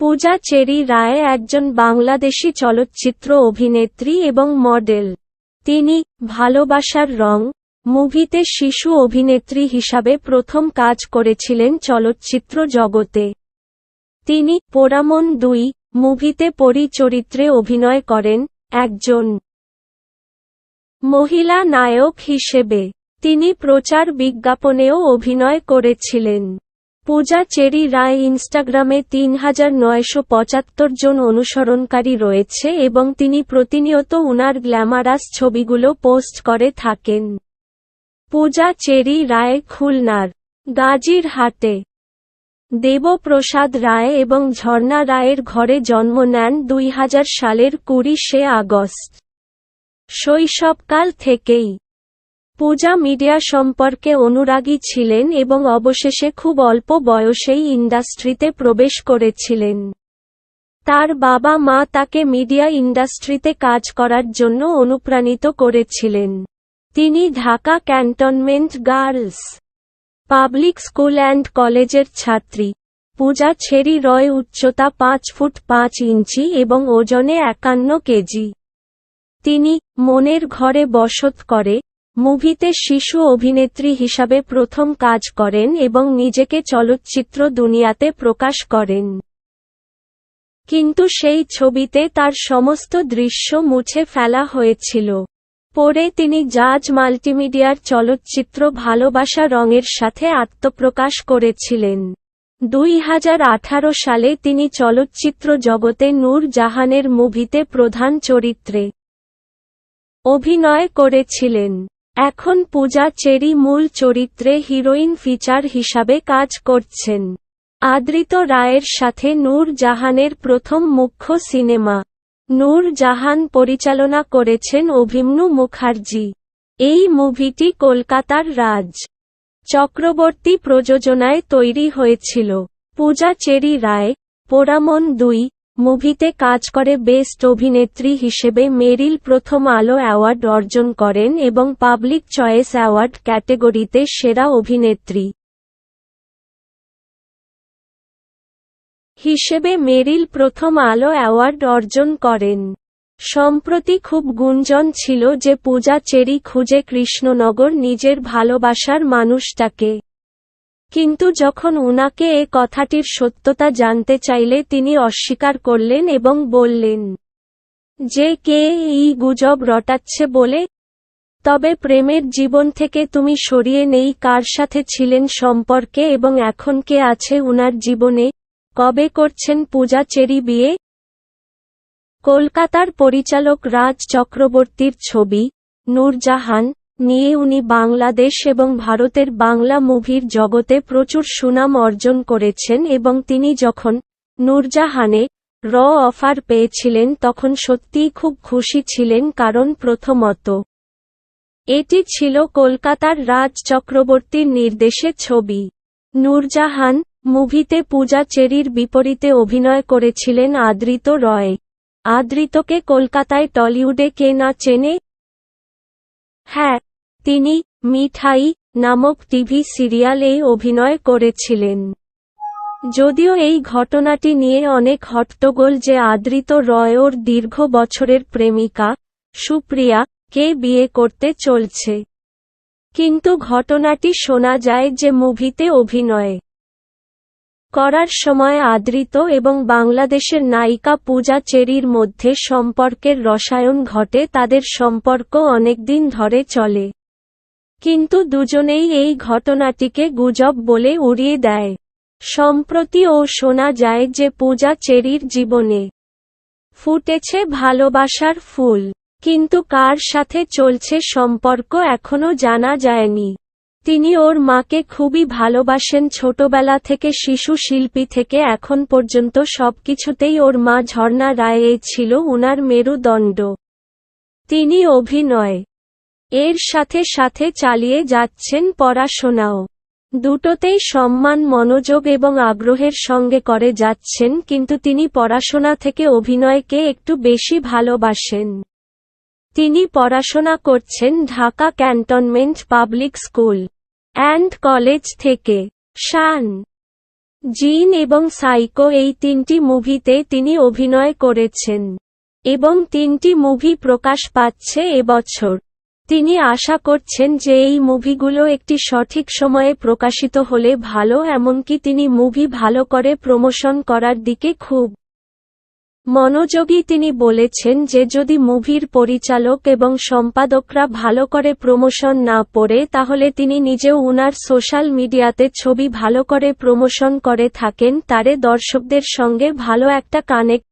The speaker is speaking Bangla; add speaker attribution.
Speaker 1: পূজা চেরি রায় একজন বাংলাদেশী চলচ্চিত্র অভিনেত্রী এবং মডেল। তিনি ভালোবাসার রং মুভিতে শিশু অভিনেত্রী হিসাবে প্রথম কাজ করেছিলেন চলচ্চিত্র জগতে। তিনি পোড়ামন ২ মুভিতে পরী চরিত্রে অভিনয় করেন, একজন মহিলা নায়ক হিসেবে। তিনি প্রচার বিজ্ঞাপনেও অভিনয় করেছিলেন। পূজা চেরি রায় ইনস্টাগ্রামে ৩৯৭৫ জন অনুসরণকারী রয়েছে এবং তিনি প্রতিনিয়ত উনার গ্ল্যামারাস ছবিগুলো পোস্ট করে থাকেন। পূজা চেরি রায় খুলনার গাজীরহাটে দেবপ্রসাদ রায় এবং ঝর্ণা রায়ের ঘরে জন্ম নেন ২০০০ সালের ২০শে আগস্ট। শৈশবকাল থেকেই পূজা মিডিয়া সম্পর্কে অনুরাগী ছিলেন এবং অবশেষে খুব অল্প বয়সেই ইন্ডাস্ট্রিতে প্রবেশ করেছিলেন। তার বাবা-মা তাকে মিডিয়া ইন্ডাস্ট্রিতে কাজ করার জন্য অনুপ্রাণিত করেছিলেন। তিনি Dhaka cantonment girls public school and কলেজের ছাত্রী। পূজা চেরি রয় উচ্চতা ৫ ফুট ৫ ইঞ্চি এবং ওজনে ৫১ কেজি। তিনি মনের ঘরে বসত করে মুভিতে শিশু অভিনেত্রী হিসাবে প্রথম কাজ করেন এবং নিজেকে চলচ্চিত্র দুনিয়াতে প্রকাশ করেন। কিন্তু সেই ছবিতে তার সমস্ত দৃশ্য মুছে ফেলা হয়েছিল। পরে তিনি জাজ মাল্টিমিডিয়ার চলচ্চিত্র ভালোবাসা রঙের সাথে আত্মপ্রকাশ করেছিলেন। ২০১৮ সালে তিনি চলচ্চিত্র জগতে নূর জাহানের মুভিতে প্রধান চরিত্রে অভিনয় করেছিলেন। এখন পূজা চেরি মূল চরিত্রে হিরোইন ফিচার হিসাবে কাজ করছেন। আদৃত রায়ের সাথে নূর জাহানের প্রথম মুখ্য সিনেমা। নূর জাহান পরিচালনা করেছেন অভিমন্যু মুখার্জি। এই মুভিটি কলকাতার রাজ চক্রবর্তী প্রযোজনায় তৈরি হয়েছিল। পূজা চেরি রায় পোড়ামন ২ মুভিতে কাজ করে বেস্ট অভিনেত্রী হিসেবে মেরিল প্রথম আলো অ্যাওয়ার্ড অর্জন করেন এবং পাবলিক চয়েস অ্যাওয়ার্ড ক্যাটেগরিতে সেরা অভিনেত্রী হিসেবে মেরিল প্রথম আলো অ্যাওয়ার্ড অর্জন করেন। সম্প্রতি খুব গুঞ্জন ছিল যে পূজা চেরি খুঁজে কৃষ্ণনগর নিজের ভালোবাসার মানুষটাকে। কিন্তু যখন উনাকে এ কথাটির সত্যতা জানতে চাইলে তিনি অস্বীকার করলেন এবং বললেন যে কে এই গুজব রটাচ্ছে বলে। তবে প্রেমের জীবন থেকে তুমি সরিয়ে নেই কার সাথে ছিলেন সম্পর্কে এবং এখন কে আছে উনার জীবনে, কবে করছেন পূজা চেরি বিয়ে। কলকাতার পরিচালক রাজ চক্রবর্তীর ছবি নূরজাহান নিয়ে উনি বাংলাদেশ এবং ভারতের বাংলা মুভির জগতে প্রচুর সুনাম অর্জন করেছেন এবং তিনি যখন নূরজাহানে অফার পেয়েছিলেন তখন সত্যিই খুব খুশি ছিলেন কারণ প্রথমত এটি ছিল কলকাতার রাজ চক্রবর্তীর নির্দেশে ছবি। নূরজাহান মুভিতে পূজা চেরির বিপরীতে অভিনয় করেছিলেন আদৃত রয়। আদৃতকে কলকাতায় টলিউডে কে না চেনে? হ্যাঁ, তিনি মিঠাই নামক টিভি সিরিয়ালে অভিনয় করেছিলেন। যদিও এই ঘটনাটি নিয়ে অনেক হট্টগোল যে আদৃত রয় ওর দীর্ঘ বছরের প্রেমিকা সুপ্রিয়া কে বিয়ে করতে চলছে, কিন্তু ঘটনাটি শোনা যায় যে মুভিতে অভিনয় করার সময় আদৃত এবং বাংলাদেশের নায়িকা পূজা চেরির মধ্যে সম্পর্কের রসায়ন ঘটে। তাদের সম্পর্ক অনেকদিন ধরে চলে, কিন্তু দুজনেই এই ঘটনাটিকে গুজব বলে উড়িয়ে দেয়। সম্প্রতি শোনা যায় যে পূজা চেরির জীবনে ফুটেছে ভালোবাসার ফুল, কিন্তু কার সাথে চলছে সম্পর্ক এখনো জানা যায়নি। তিনি ওর মাকে খুবই ভালোবাসেন ছোটবেলা থেকে, শিশু শিল্পী থেকে এখন পর্যন্ত সবকিছুতেই ওর মা ঝর্ণা রায় ছিল উনার মেরুদণ্ড। তিনি অভিনয় এর সাথে সাথে চালিয়ে যাচ্ছেন পড়াশোনাও। দুটোতেই সম্মান মনোযোগ এবং আগ্রহের সঙ্গে করে যাচ্ছেন, কিন্তু তিনি পড়াশোনা থেকে অভিনয়কে একটু বেশি ভালোবাসেন। তিনি পড়াশোনা করছেন Dhaka cantonment public school and college থেকে। শান জিন এবং সাইকো এই ৩টি মুভিতে তিনি অভিনয় করেছেন। এবং ৩টি মুভি প্রকাশ পাচ্ছে এবছর। তিনি আশা করছেন যে এই মুভিগুলো একটি সঠিক সময়ে প্রকাশিত হলে ভালো, এমনকি তিনি মুভি ভালো করে প্রমোশন করার দিকে খুব মনোযোগী। তিনি বলেছেন যে যদি মুভির পরিচালক এবং সম্পাদকরা ভালো করে প্রমোশন না করে তাহলে তিনি নিজেও উনার সোশ্যাল মিডিয়াতে ছবি ভালো করে প্রমোশন করে থাকেন, তারে দর্শকদের সঙ্গে ভালো একটা কানেক্ট